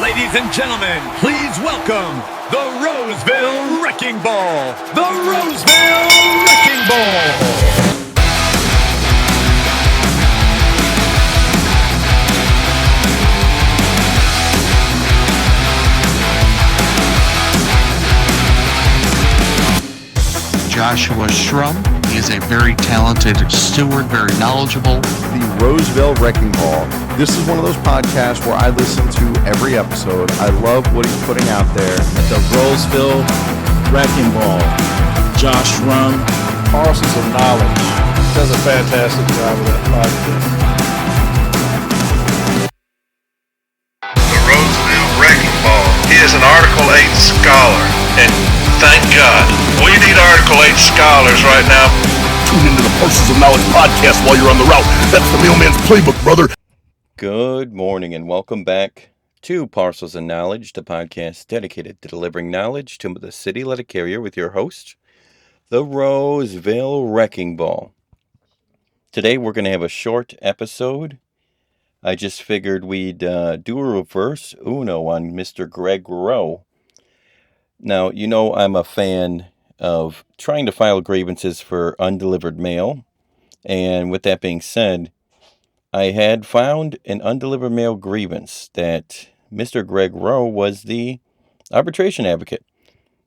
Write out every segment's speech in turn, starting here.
Ladies and gentlemen, please welcome the Roseville Wrecking Ball. The Roseville Wrecking Ball. Joshua Shrum. He is a very talented steward, very knowledgeable. The Roseville Wrecking Ball. This is one of those podcasts where I listen to every episode. I love what he's putting out there. The Roseville Wrecking Ball. Josh Shrum. Parcels of Knowledge. Does a fantastic job with that podcast. The Roseville Wrecking Ball. He is an Article 8 scholar, and thank God. We need Article 8 scholars right now. Tune into the Parcels of Knowledge podcast while you're on the route. That's the mailman's playbook, brother. Good morning and welcome back to Parcels of Knowledge, the podcast dedicated to delivering knowledge to the city letter carrier with your host, the Roseville Wrecking Ball. Today we're going to have a short episode. I just figured we'd do a reverse Uno on Mr. Greg Rowe. Now, you know I'm a fan of trying to file grievances for undelivered mail. And with that being said, I had found an undelivered mail grievance that Mr. Greg Rowe was the arbitration advocate.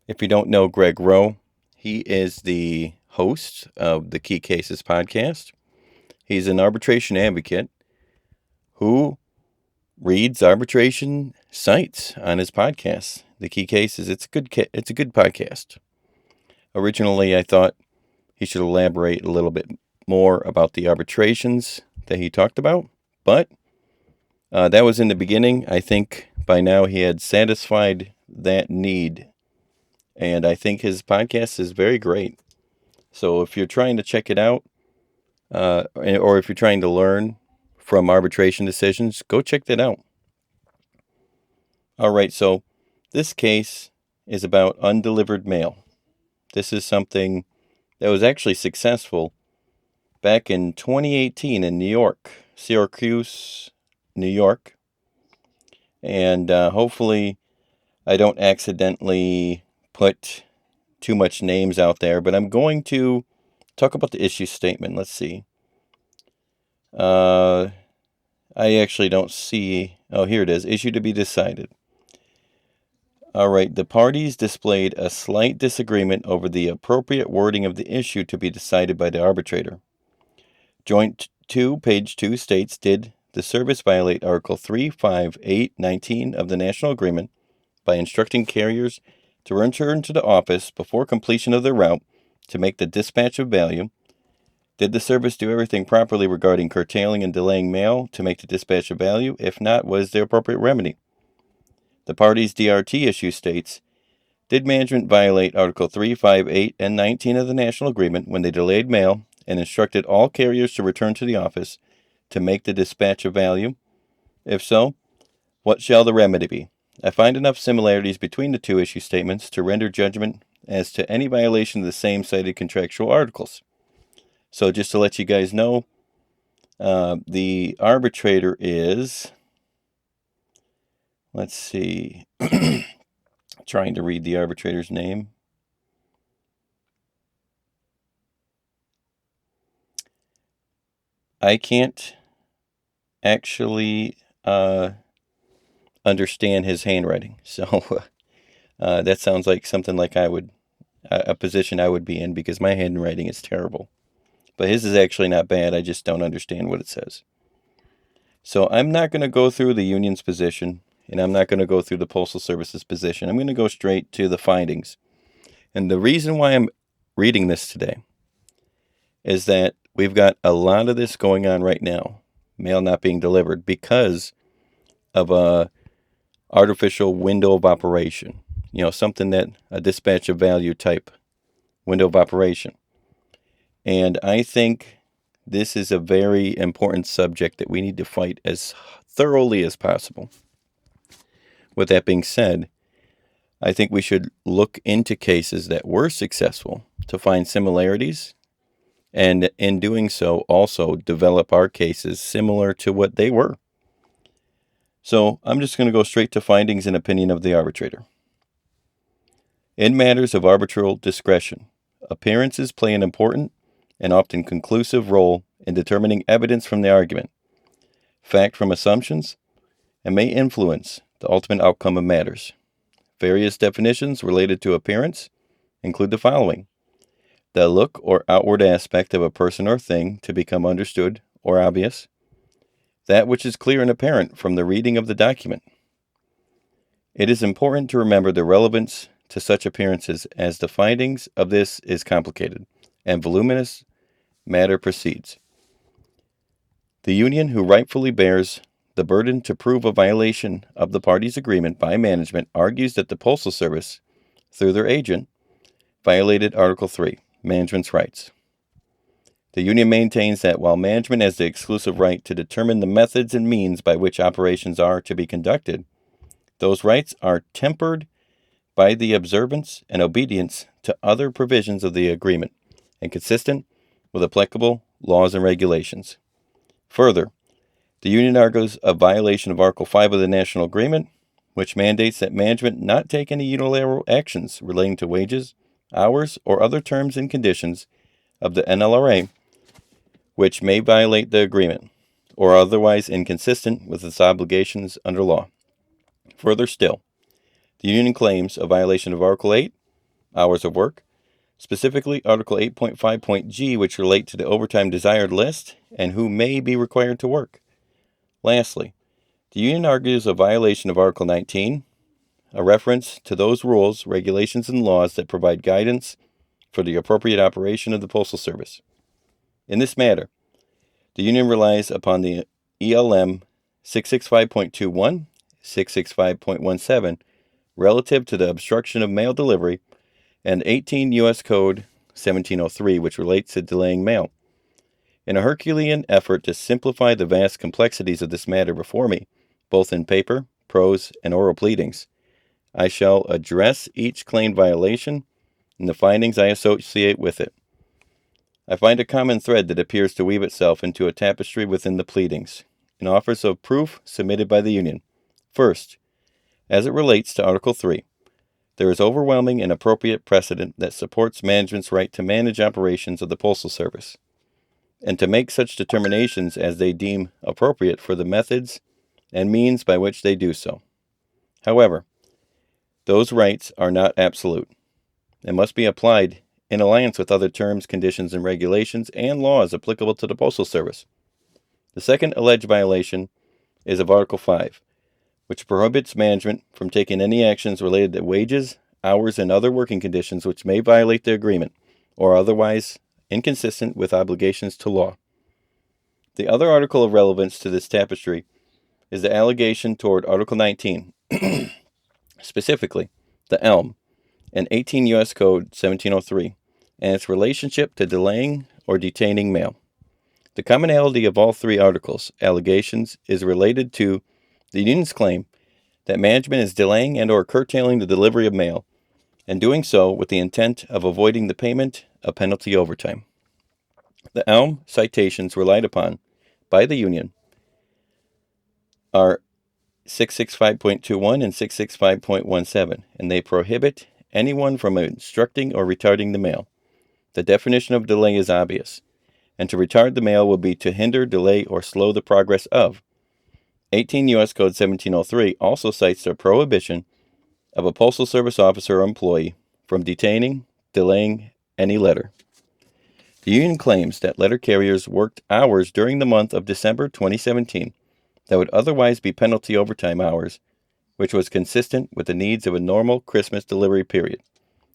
If you don't know Greg Rowe, he is the host of the Key Cases podcast. He's an arbitration advocate who reads arbitration sites on his podcast. The Key Cases, it's a good podcast. Originally, I thought he should elaborate a little bit more about the arbitrations that he talked about, but that was in the beginning. I think by now he had satisfied that need, and I think his podcast is very great. So if you're trying to check it out, or if you're trying to learn from arbitration decisions, go check that out. All right, so this case is about undelivered mail. This is something that was actually successful back in 2018 in New York, Syracuse, New York. And hopefully I don't accidentally put too much names out there, but I'm going to talk about the issue statement. Let's see. I actually don't see. Oh, here it is. Issue to be decided. All right, the parties displayed a slight disagreement over the appropriate wording of the issue to be decided by the arbitrator. Joint 2, page 2 states, did the service violate Article 3, 5, 8, 19 of the National Agreement by instructing carriers to return to the office before completion of their route to make the dispatch of value? Did the service do everything properly regarding curtailing and delaying mail to make the dispatch of value? If not, what is the appropriate remedy? The parties' DRT issue states, did management violate Article 3, 5, 8, and 19 of the National Agreement when they delayed mail and instructed all carriers to return to the office to make the dispatch of value? If so, what shall the remedy be? I find enough similarities between the two issue statements to render judgment as to any violation of the same cited contractual articles. So just to let you guys know, the arbitrator is... Let's see. Trying to read the arbitrator's name. I can't actually understand his handwriting. So that sounds like something like a position I would be in, because my handwriting is terrible. But his is actually not bad. I just don't understand what it says. So I'm not going to go through the union's position. And I'm not going to go through the Postal Service's position. I'm going to go straight to the findings. And the reason why I'm reading this today is that we've got a lot of this going on right now. Mail not being delivered because of a artificial window of operation. You know, something that a dispatch of value type window of operation. And I think this is a very important subject that we need to fight as thoroughly as possible. With that being said, I think we should look into cases that were successful to find similarities, and in doing so, also develop our cases similar to what they were. So I'm just going to go straight to findings and opinion of the arbitrator. In matters of arbitral discretion, appearances play an important and often conclusive role in determining evidence from the argument, fact from assumptions, and may influence the ultimate outcome of matters. Various definitions related to appearance include the following: the look or outward aspect of a person or thing to become understood or obvious, that which is clear and apparent from the reading of the document. It is important to remember the relevance to such appearances, as the findings of this is complicated and voluminous matter proceeds. The union, who rightfully bears the burden to prove a violation of the parties' agreement by management, argues that the Postal Service, through their agent, violated Article 3, management's rights. The union maintains that while management has the exclusive right to determine the methods and means by which operations are to be conducted, those rights are tempered by the observance and obedience to other provisions of the agreement and consistent with applicable laws and regulations. Further, the union argues a violation of Article 5 of the National Agreement, which mandates that management not take any unilateral actions relating to wages, hours, or other terms and conditions of the NLRA which may violate the agreement or are otherwise inconsistent with its obligations under law. Further still, the union claims a violation of Article 8, hours of work, specifically Article 8.5.g, which relate to the overtime desired list and who may be required to work. Lastly, the union argues a violation of Article 19, a reference to those rules, regulations, and laws that provide guidance for the appropriate operation of the Postal Service. In this matter, the union relies upon the ELM 665.21, 665.17, relative to the obstruction of mail delivery, and 18 U.S. Code 1703, which relates to delaying mail. In a Herculean effort to simplify the vast complexities of this matter before me, both in paper, prose, and oral pleadings, I shall address each claimed violation and the findings I associate with it. I find a common thread that appears to weave itself into a tapestry within the pleadings, and offers of proof submitted by the union. First, as it relates to Article 3, there is overwhelming and appropriate precedent that supports management's right to manage operations of the Postal Service, and to make such determinations as they deem appropriate for the methods and means by which they do so. However, those rights are not absolute, and must be applied in alliance with other terms, conditions, and regulations and laws applicable to the Postal Service. The second alleged violation is of Article 5, which prohibits management from taking any actions related to wages, hours, and other working conditions which may violate the agreement or otherwise inconsistent with obligations to law. The other article of relevance to this tapestry is the allegation toward Article 19, specifically the ELM, and 18 U.S. Code 1703, and its relationship to delaying or detaining mail. The commonality of all three articles' allegations is related to the union's claim that management is delaying and or curtailing the delivery of mail, and doing so with the intent of avoiding the payment of penalty overtime. The ELM citations relied upon by the union are 665.21 and 665.17, and they prohibit anyone from obstructing or retarding the mail. The definition of delay is obvious, and to retard the mail would be to hinder, delay, or slow the progress of. 18 U.S. Code 1703 also cites the prohibition of a Postal Service officer or employee from detaining, delaying any letter. The union claims that letter carriers worked hours during the month of December 2017 that would otherwise be penalty overtime hours, which was consistent with the needs of a normal Christmas delivery period.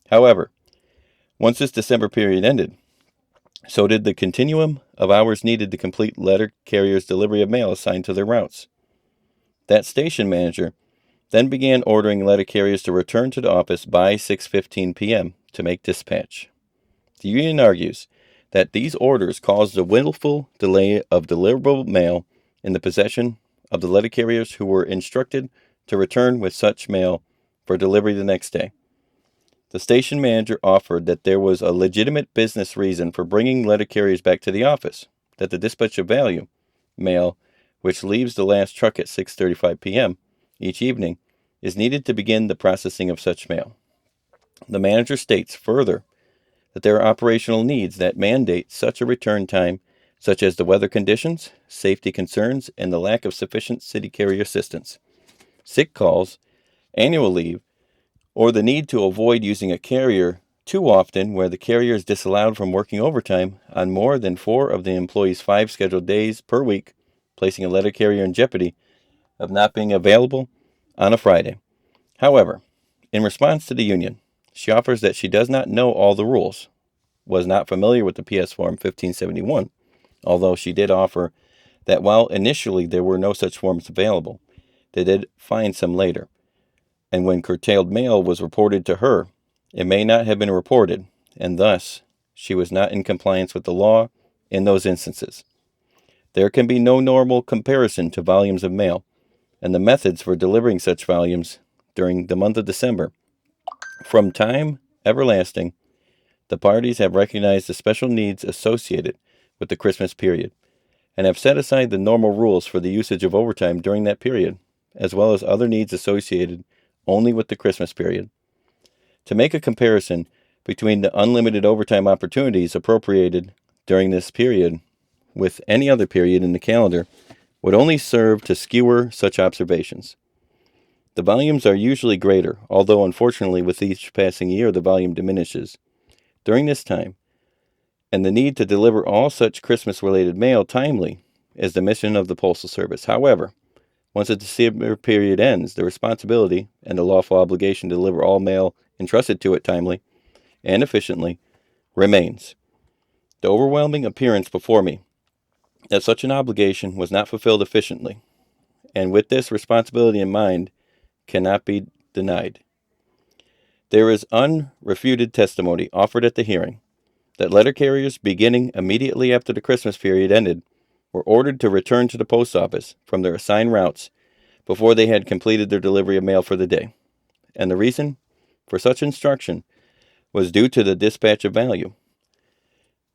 However, once this December period ended, so did the continuum of hours needed to complete letter carriers' delivery of mail assigned to their routes. That station manager then began ordering letter carriers to return to the office by 6:15 p.m. to make dispatch. The union argues that these orders caused the willful delay of deliverable mail in the possession of the letter carriers who were instructed to return with such mail for delivery the next day. The station manager offered that there was a legitimate business reason for bringing letter carriers back to the office, that the dispatch of value mail which leaves the last truck at 6:35 p.m. each evening, is needed to begin the processing of such mail. The manager states further that there are operational needs that mandate such a return time, such as the weather conditions, safety concerns, and the lack of sufficient city carrier assistance, sick calls, annual leave, or the need to avoid using a carrier too often where the carrier is disallowed from working overtime on more than 4 of the employee's 5 scheduled days per week, placing a letter carrier in jeopardy of not being available on a Friday. However, in response to the union, she offers that she does not know all the rules, was not familiar with the PS Form 1571, although she did offer that while initially there were no such forms available, they did find some later. And when curtailed mail was reported to her, it may not have been reported, and thus she was not in compliance with the law in those instances. There can be no normal comparison to volumes of mail, and the methods for delivering such volumes during the month of December. From time everlasting, the parties have recognized the special needs associated with the Christmas period, and have set aside the normal rules for the usage of overtime during that period, as well as other needs associated only with the Christmas period. To make a comparison between the unlimited overtime opportunities appropriated during this period with any other period in the calendar would only serve to skewer such observations. The volumes are usually greater, although unfortunately with each passing year the volume diminishes. During this time, and the need to deliver all such Christmas-related mail timely is the mission of the Postal Service. However, once the December period ends, the responsibility and the lawful obligation to deliver all mail entrusted to it timely and efficiently remains. The overwhelming appearance before me that such an obligation was not fulfilled efficiently, and with this responsibility in mind, cannot be denied. There is unrefuted testimony offered at the hearing that letter carriers beginning immediately after the Christmas period ended were ordered to return to the post office from their assigned routes before they had completed their delivery of mail for the day, and the reason for such instruction was due to the dispatch of value.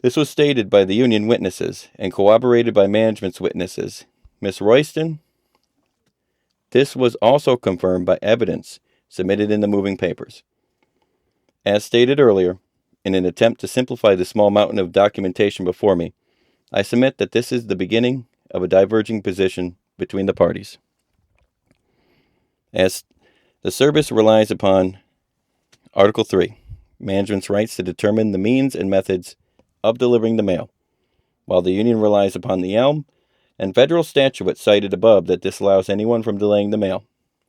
This was stated by the union witnesses and corroborated by management's witnesses, Ms. Royston. This was also confirmed by evidence submitted in the moving papers. As stated earlier, in an attempt to simplify the small mountain of documentation before me, I submit that this is the beginning of a diverging position between the parties. As the service relies upon Article 3, management's rights to determine the means and methods of delivering the mail, while the union relies upon the ELM and federal statute cited above that disallows anyone from delaying the mail.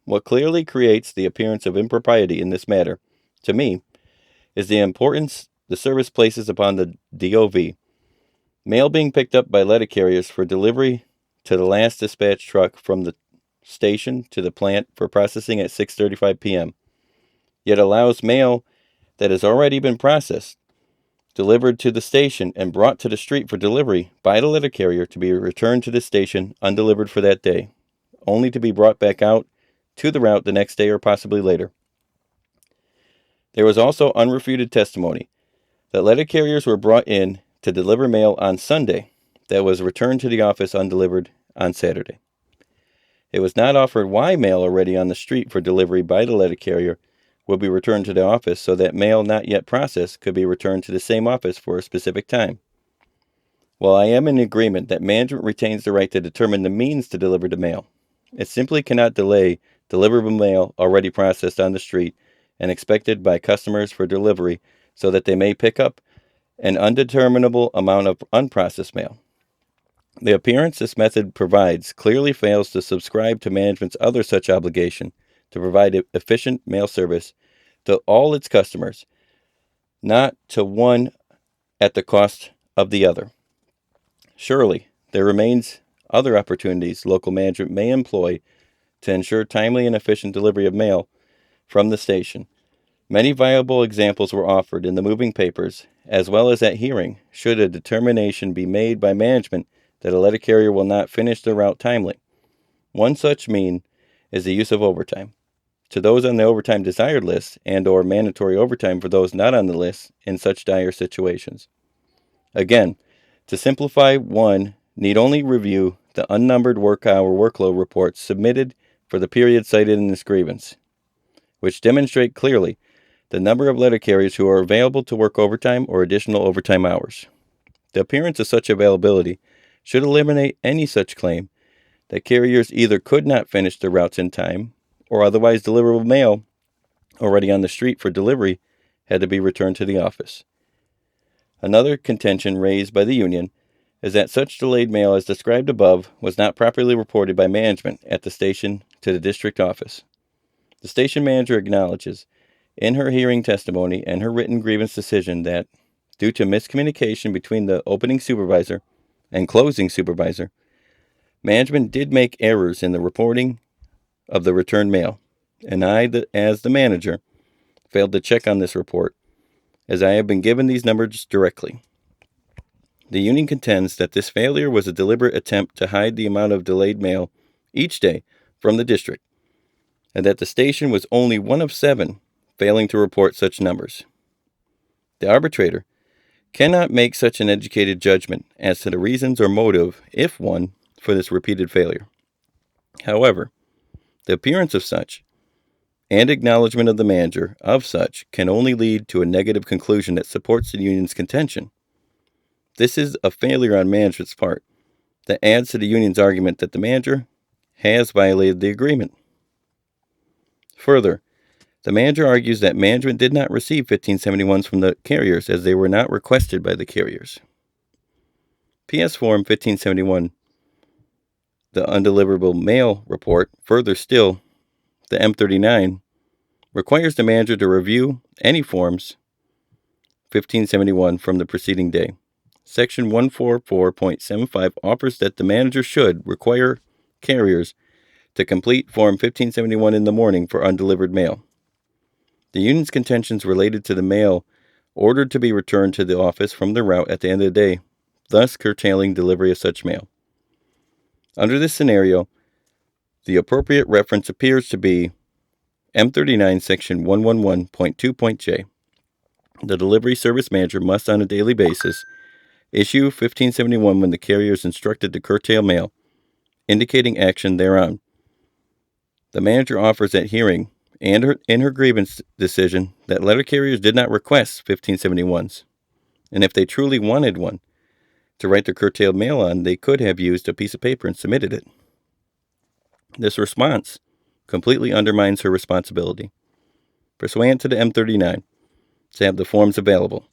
What clearly creates the appearance of impropriety in this matter, to me, is the importance the service places upon the DOV. Mail being picked up by letter carriers for delivery to the last dispatch truck from the station to the plant for processing at 6:35 p.m., yet allows mail that has already been processed, delivered to the station, and brought to the street for delivery by the letter carrier to be returned to the station undelivered for that day, only to be brought back out to the route the next day or possibly later. There was also unrefuted testimony that letter carriers were brought in to deliver mail on Sunday that was returned to the office undelivered on Saturday. It was not offered why mail already on the street for delivery by the letter carrier would be returned to the office so that mail not yet processed could be returned to the same office for a specific time. While I am in agreement that management retains the right to determine the means to deliver the mail, it simply cannot delay deliverable mail already processed on the street and expected by customers for delivery so that they may pick up an undeterminable amount of unprocessed mail. The appearance this method provides clearly fails to subscribe to management's other such obligation to provide efficient mail service to all its customers, not to one at the cost of the other. Surely, there remains other opportunities local management may employ to ensure timely and efficient delivery of mail from the station. Many viable examples were offered in the moving papers, as well as at hearing, should a determination be made by management that a letter carrier will not finish the route timely. One such mean is the use of overtime. To those on the overtime desired list and or mandatory overtime for those not on the list in such dire situations. Again, to simplify, one need only review the unnumbered work-hour workload reports submitted for the period cited in this grievance, which demonstrate clearly the number of letter carriers who are available to work overtime or additional overtime hours. The appearance of such availability should eliminate any such claim that carriers either could not finish their routes in time or otherwise deliverable mail already on the street for delivery had to be returned to the office. Another contention raised by the union is that such delayed mail as described above was not properly reported by management at the station to the district office. The station manager acknowledges in her hearing testimony and her written grievance decision that, due to miscommunication between the opening supervisor and closing supervisor, management did make errors in the reporting of the returned mail, and I, as the manager, failed to check on this report, as I have been given these numbers directly. The union contends that this failure was a deliberate attempt to hide the amount of delayed mail each day from the district, and that the station was only one of 7 failing to report such numbers. The arbitrator cannot make such an educated judgment as to the reasons or motive, if one, for this repeated failure. However, the appearance of such, and acknowledgement of the manager of such, can only lead to a negative conclusion that supports the union's contention. This is a failure on management's part that adds to the union's argument that the manager has violated the agreement. Further, the manager argues that management did not receive 1571s from the carriers as they were not requested by the carriers. PS Form 1571, the undeliverable mail report, further still, the M39, requires the manager to review any forms 1571 from the preceding day. Section 144.75 offers that the manager should require carriers to complete Form 1571 in the morning for undelivered mail. The union's contentions related to the mail ordered to be returned to the office from the route at the end of the day, thus curtailing delivery of such mail. Under this scenario, the appropriate reference appears to be M39 Section 111.2.j. The delivery service manager must on a daily basis issue 1571 when the carrier is instructed to curtail mail, indicating action thereon. The manager offers at hearing and in her grievance decision that letter carriers did not request 1571s, and if they truly wanted one to write their curtailed mail on, they could have used a piece of paper and submitted it. This response completely undermines her responsibility. Pursuant to the M39, to have the forms available,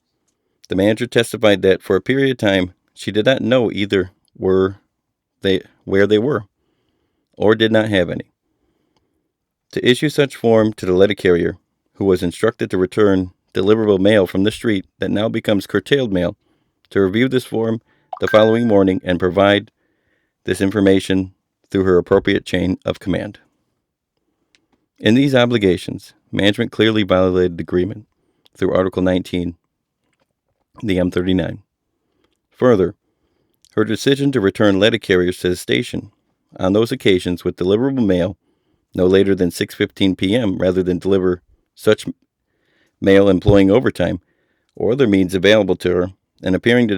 the manager testified that for a period of time she did not know either where they were or did not have any. To issue such form to the letter carrier, who was instructed to return deliverable mail from the street that now becomes curtailed mail, to review this form the following morning and provide this information through her appropriate chain of command. In these obligations, management clearly violated the agreement through Article 19, the M39. Further, her decision to return letter carriers to the station on those occasions with deliverable mail no later than 6:15 p.m. rather than deliver such mail employing overtime or other means available to her and appearing to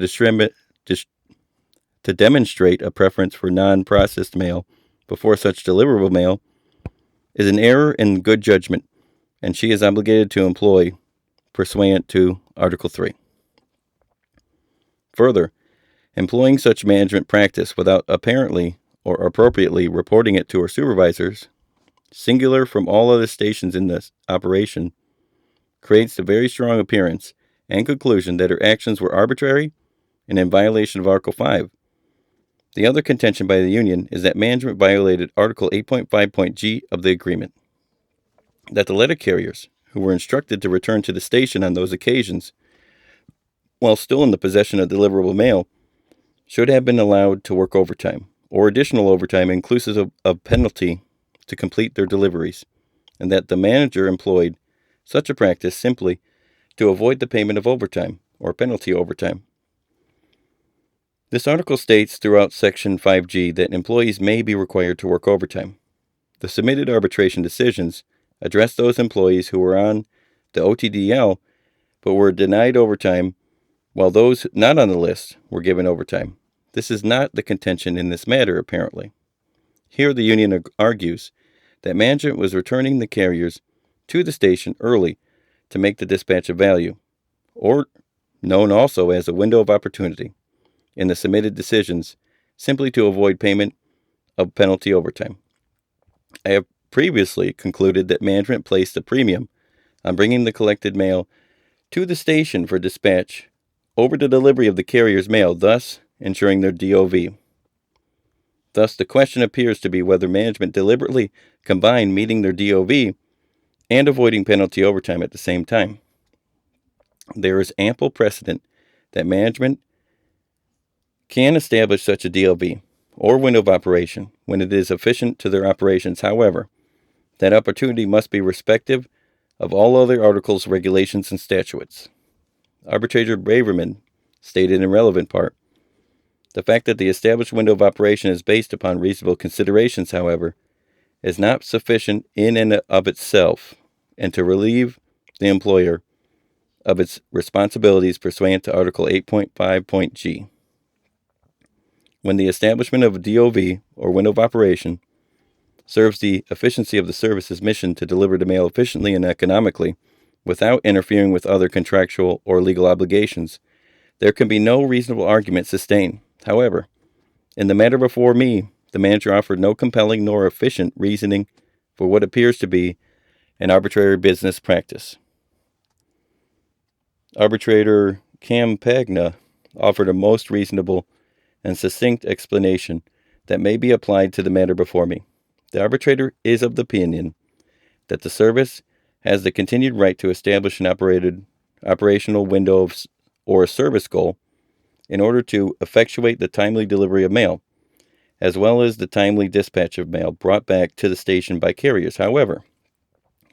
demonstrate a preference for non-processed mail before such deliverable mail is an error in good judgment, and she is obligated to employ pursuant to Article 3. Further, employing such management practice without apparently or appropriately reporting it to her supervisors, singular from all other stations in this operation, creates a very strong appearance and conclusion that her actions were arbitrary and in violation of Article 5. The other contention by the union is that management violated Article 8.5.g of the agreement, that the letter carriers, who were instructed to return to the station on those occasions, while still in the possession of deliverable mail, should have been allowed to work overtime, or additional overtime inclusive of penalty, to complete their deliveries, and that the manager employed such a practice simply to avoid the payment of overtime, or penalty overtime. This article states throughout Section 5G that employees may be required to work overtime. The submitted arbitration decisions address those employees who were on the OTDL but were denied overtime, while those not on the list were given overtime. This is not the contention in this matter, apparently. Here the union argues that management was returning the carriers to the station early to make the dispatch of value, or known also as a window of opportunity, in the submitted decisions simply to avoid payment of penalty overtime. I have previously concluded that management placed a premium on bringing the collected mail to the station for dispatch over the delivery of the carrier's mail, thus ensuring their DOV. Thus, the question appears to be whether management deliberately combined meeting their DOV and avoiding penalty overtime at the same time. There is ample precedent that management can establish such a DOV or window of operation when it is efficient to their operations. However, that opportunity must be respective of all other articles, regulations, and statutes. Arbitrator Braverman stated in relevant part, the fact that the established window of operation is based upon reasonable considerations, however, is not sufficient in and of itself, and to relieve the employer of its responsibilities pursuant to Article 8.5.g. When the establishment of a DOV, or window of operation, serves the efficiency of the service's mission to deliver the mail efficiently and economically, without interfering with other contractual or legal obligations, there can be no reasonable argument sustained. However, in the matter before me, the manager offered no compelling nor efficient reasoning for what appears to be an arbitrary business practice. Arbitrator Campagna offered a most reasonable and succinct explanation that may be applied to the matter before me. The arbitrator is of the opinion that the service has the continued right to establish an operational window or a service goal in order to effectuate the timely delivery of mail, as well as the timely dispatch of mail brought back to the station by carriers. However,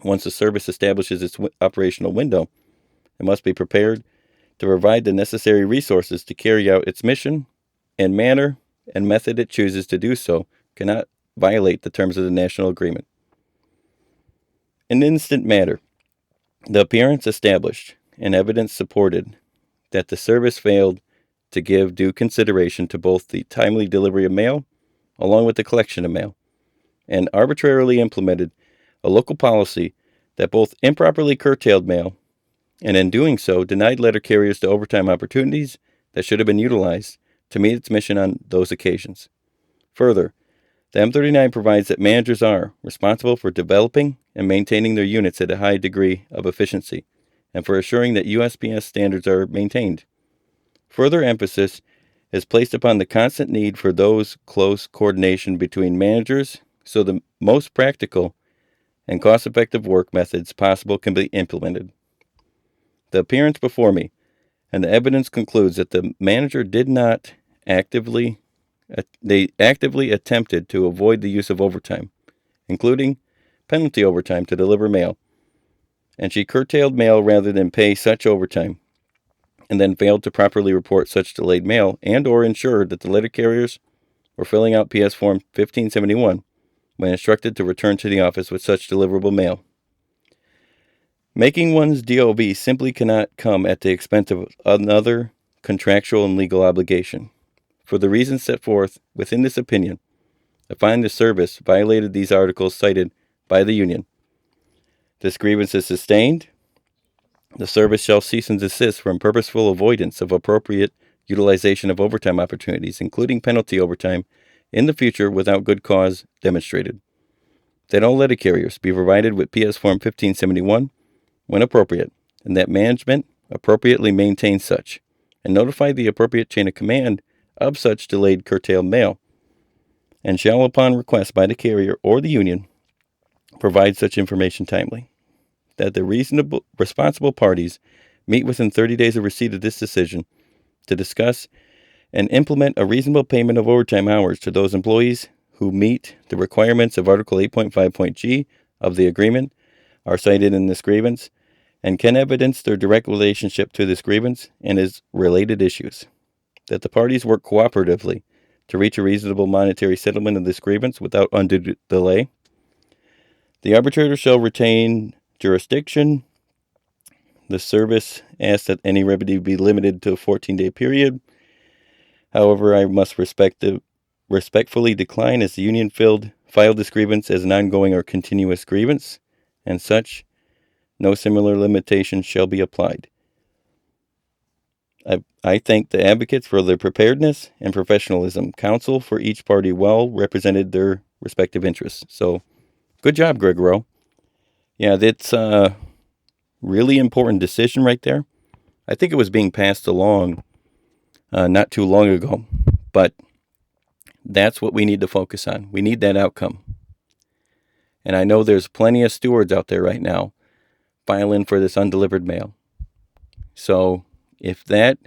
once the service establishes its operational window, it must be prepared to provide the necessary resources to carry out its mission, and manner and method it chooses to do so cannot violate the terms of the national agreement. In instant matter, the appearance established and evidence supported that the service failed to give due consideration to both the timely delivery of mail along with the collection of mail, and arbitrarily implemented a local policy that both improperly curtailed mail and in doing so denied letter carriers the overtime opportunities that should have been utilized to meet its mission on those occasions. Further, the M39 provides that managers are responsible for developing and maintaining their units at a high degree of efficiency and for assuring that USPS standards are maintained. Further emphasis is placed upon the constant need for those close coordination between managers so the most practical and cost-effective work methods possible can be implemented. The appearance before me and the evidence concludes that the manager did not actively attempted to avoid the use of overtime, including penalty overtime to deliver mail, and she curtailed mail rather than pay such overtime, and then failed to properly report such delayed mail and or ensured that the letter carriers were filling out PS Form 1571 when instructed to return to the office with such deliverable mail. Making one's DOV simply cannot come at the expense of another contractual and legal obligation. For the reasons set forth within this opinion, I find the service violated these articles cited by the union. This grievance is sustained. The service shall cease and desist from purposeful avoidance of appropriate utilization of overtime opportunities, including penalty overtime, in the future without good cause demonstrated. That all letter carriers be provided with PS Form 1571 when appropriate, and that management appropriately maintain such, and notify the appropriate chain of command of such delayed curtailed mail, and shall, upon request by the carrier or the union, provide such information timely. That the responsible parties meet within 30 days of receipt of this decision to discuss and implement a reasonable payment of overtime hours to those employees who meet the requirements of Article 8.5.g of the agreement are cited in this grievance and can evidence their direct relationship to this grievance and its related issues. That the parties work cooperatively to reach a reasonable monetary settlement of this grievance without undue delay. The arbitrator shall retain jurisdiction. The service asks that any remedy be limited to a 14-day period. However, I must respectfully decline as the union filed this grievance as an ongoing or continuous grievance, and such, no similar limitations shall be applied. I thank the advocates for their preparedness and professionalism. Counsel for each party well represented their respective interests. So, good job, Greg Rowe. Yeah, that's a really important decision right there. I think it was being passed along not too long ago, but that's what we need to focus on. We need that outcome. And I know there's plenty of stewards out there right now filing for this undelivered mail. So if that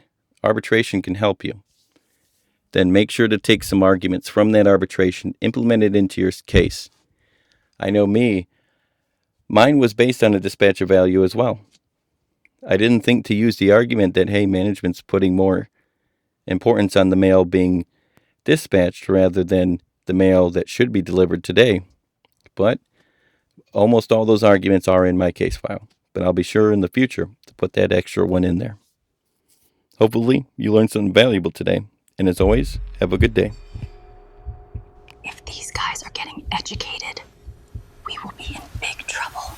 arbitration can help you, then make sure to take some arguments from that arbitration, implement it into your case. I know mine was based on a dispatcher value as well. I didn't think to use the argument that, hey, management's putting more importance on the mail being dispatched rather than the mail that should be delivered today. But almost all those arguments are in my case file. But I'll be sure in the future to put that extra one in there. Hopefully you learned something valuable today. And as always, have a good day. If these guys are getting educated, we will be in big trouble.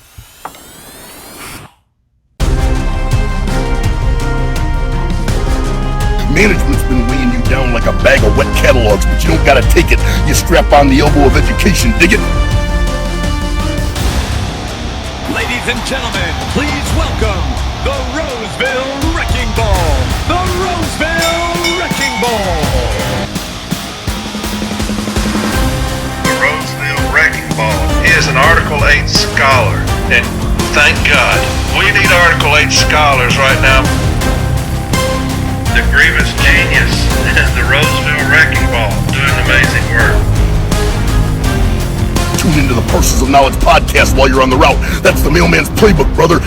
Management's been weighing you down like a bag of wet catalogs, but you don't gotta take it. You strap on the elbow of education, dig it? Ladies and gentlemen, please welcome the Roseville Wrecking Ball. The Roseville Wrecking Ball. The Roseville Wrecking Ball is an Article 8 scholar, and thank God, we need Article 8 scholars right now. The grievous genius and the Roseville Wrecking Ball doing amazing work. Tune into the Parcels of Knowledge podcast while you're on the route. That's the Mailman's Playbook, brother.